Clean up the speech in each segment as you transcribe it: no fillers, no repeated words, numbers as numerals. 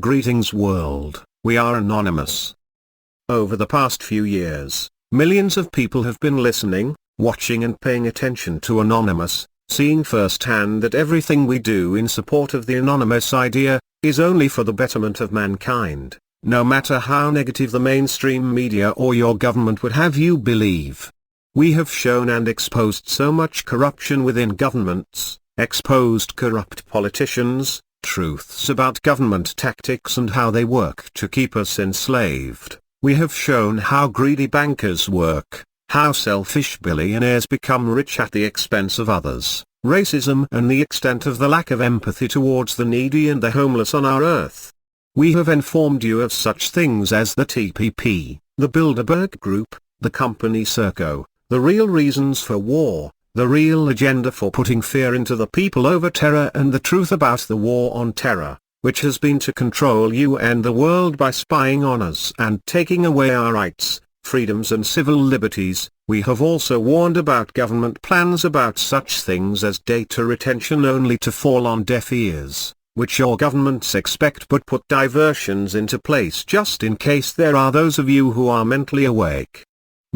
Greetings world, we are Anonymous. Over the past few years, millions of people have been listening, watching and paying attention to Anonymous, seeing firsthand that everything we do in support of the Anonymous idea, is only for the betterment of mankind, no matter how negative the mainstream media or your government would have you believe. We have shown and exposed so much corruption within governments, exposed corrupt politicians, truths about government tactics and how they work to keep us enslaved. We have shown how greedy bankers work, how selfish billionaires become rich at the expense of others, racism and the extent of the lack of empathy towards the needy and the homeless on our earth. We have informed you of such things as the TPP, the Bilderberg Group, the company Serco, the real reasons for war, the real agenda for putting fear into the people over terror, and the truth about the war on terror, which has been to control you and the world by spying on us and taking away our rights, freedoms and civil liberties. We have also warned about government plans about such things as data retention, only to fall on deaf ears, which your governments expect but put diversions into place just in case there are those of you who are mentally awake.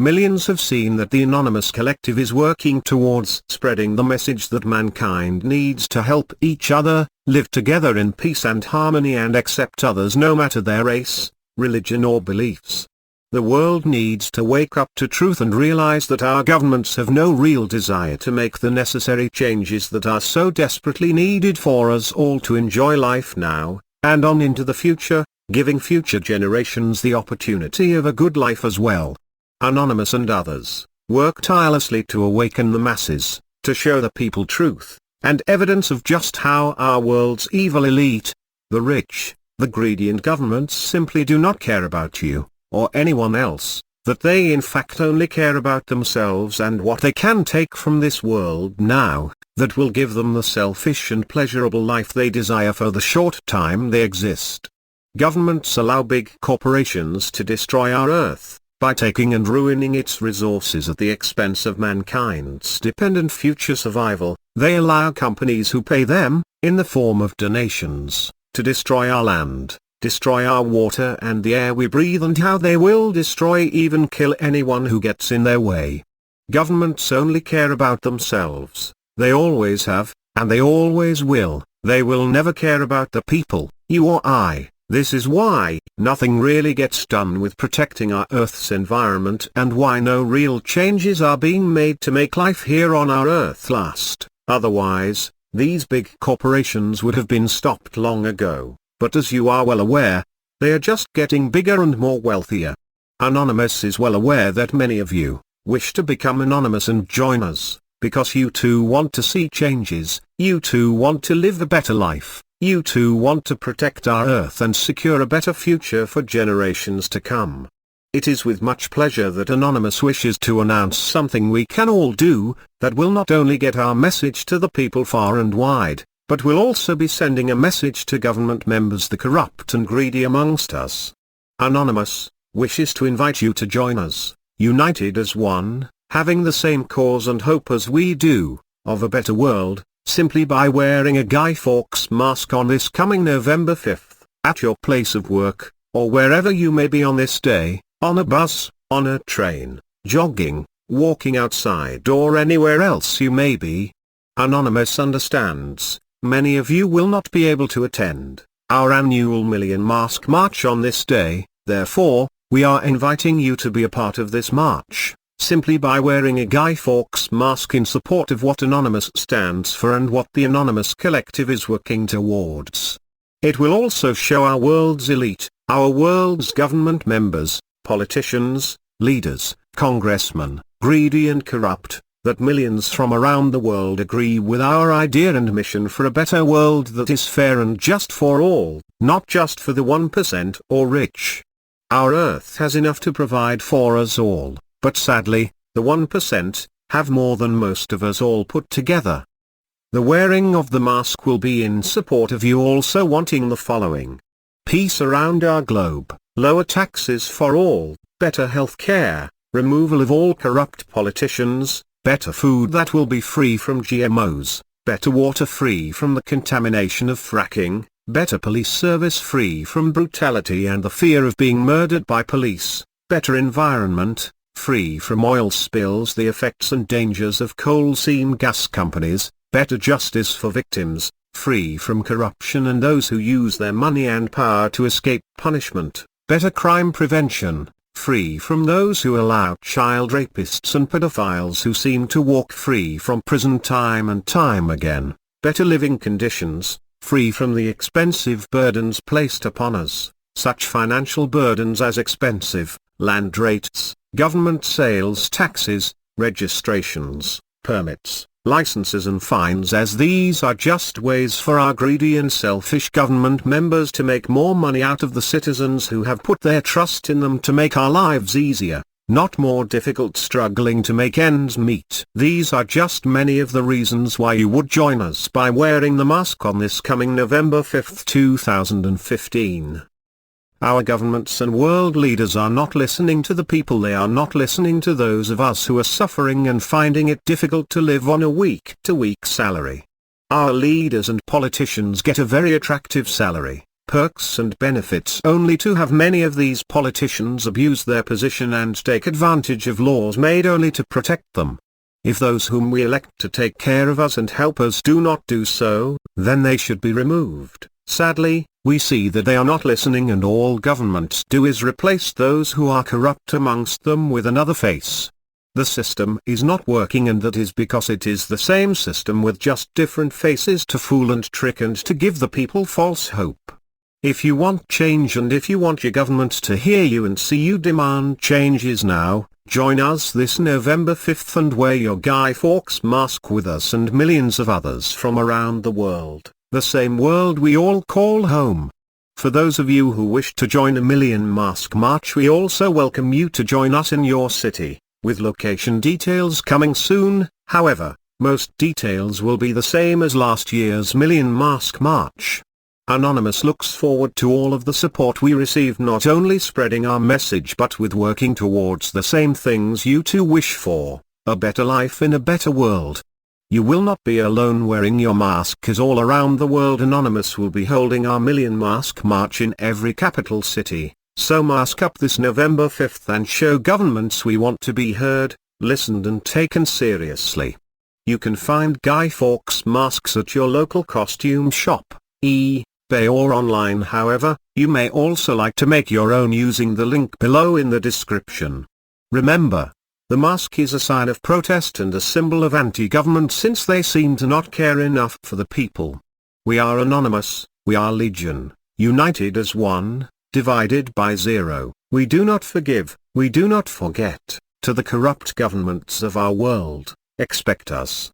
Millions have seen that the Anonymous Collective is working towards spreading the message that mankind needs to help each other, live together in peace and harmony and accept others no matter their race, religion or beliefs. The world needs to wake up to truth and realize that our governments have no real desire to make the necessary changes that are so desperately needed for us all to enjoy life now, and on into the future, giving future generations the opportunity of a good life as well. Anonymous and others work tirelessly to awaken the masses, to show the people truth, and evidence of just how our world's evil elite, the rich, the greedy and governments simply do not care about you, or anyone else, that they in fact only care about themselves and what they can take from this world now, that will give them the selfish and pleasurable life they desire for the short time they exist. Governments allow big corporations to destroy our earth, by taking and ruining its resources at the expense of mankind's dependent future survival. They allow companies who pay them, in the form of donations, to destroy our land, destroy our water and the air we breathe, and how they will destroy, even kill anyone who gets in their way. Governments only care about themselves. They always have, and they always will. They will never care about the people, you or I. This is why nothing really gets done with protecting our Earth's environment, and why no real changes are being made to make life here on our Earth last. Otherwise, these big corporations would have been stopped long ago, but as you are well aware, they are just getting bigger and more wealthier. Anonymous is well aware that many of you wish to become anonymous and join us, because you too want to see changes, you too want to live a better life. You too want to protect our Earth and secure a better future for generations to come. It is with much pleasure that Anonymous wishes to announce something we can all do, that will not only get our message to the people far and wide, but will also be sending a message to government members, the corrupt and greedy amongst us. Anonymous wishes to invite you to join us, united as one, having the same cause and hope as we do, of a better world, simply by wearing a Guy Fawkes mask on this coming November 5th, at your place of work, or wherever you may be on this day, on a bus, on a train, jogging, walking outside or anywhere else you may be. Anonymous understands, many of you will not be able to attend our annual Million Mask March on this day, therefore, we are inviting you to be a part of this march, simply by wearing a Guy Fawkes mask in support of what Anonymous stands for and what the Anonymous Collective is working towards. It will also show our world's elite, our world's government members, politicians, leaders, congressmen, greedy and corrupt, that millions from around the world agree with our idea and mission for a better world that is fair and just for all, not just for the 1% or rich. Our Earth has enough to provide for us all. But sadly, the 1% have more than most of us all put together. The wearing of the mask will be in support of you also wanting the following: peace around our globe, lower taxes for all, better health care, removal of all corrupt politicians, better food that will be free from GMOs, better water free from the contamination of fracking, better police service free from brutality and the fear of being murdered by police, better environment, free from oil spills, the effects and dangers of coal seam gas companies, better justice for victims, free from corruption and those who use their money and power to escape punishment, better crime prevention, free from those who allow child rapists and pedophiles who seem to walk free from prison time and time again, better living conditions, free from the expensive burdens placed upon us, such financial burdens as expensive land rates, government sales taxes, registrations, permits, licenses and fines, as these are just ways for our greedy and selfish government members to make more money out of the citizens who have put their trust in them to make our lives easier, not more difficult, struggling to make ends meet. These are just many of the reasons why you would join us by wearing the mask on this coming November 5, 2015. Our governments and world leaders are not listening to the people. They are not listening to those of us who are suffering and finding it difficult to live on a week-to-week salary. Our leaders and politicians get a very attractive salary, perks and benefits, only to have many of these politicians abuse their position and take advantage of laws made only to protect them. If those whom we elect to take care of us and help us do not do so, then they should be removed. Sadly, we see that they are not listening, and all governments do is replace those who are corrupt amongst them with another face. The system is not working, and that is because it is the same system with just different faces to fool and trick and to give the people false hope. If you want change and if you want your government to hear you and see you demand changes now, join us this November 5th and wear your Guy Fawkes mask with us and millions of others from around the world. The same world we all call home. For those of you who wish to join a Million Mask March, we also welcome you to join us in your city, with location details coming soon. However, most details will be the same as last year's Million Mask March. Anonymous looks forward to all of the support we receive, not only spreading our message but with working towards the same things you too wish for, a better life in a better world. You will not be alone wearing your mask, as all around the world Anonymous will be holding our Million Mask March in every capital city. So mask up this November 5th and show governments we want to be heard, listened and taken seriously. You can find Guy Fawkes masks at your local costume shop, eBay or online. However, you may also like to make your own using the link below in the description. Remember, the mask is a sign of protest and a symbol of anti-government, since they seem to not care enough for the people. We are Anonymous, we are Legion, united as one, divided by zero. We do not forgive, we do not forget. To the corrupt governments of our world, expect us.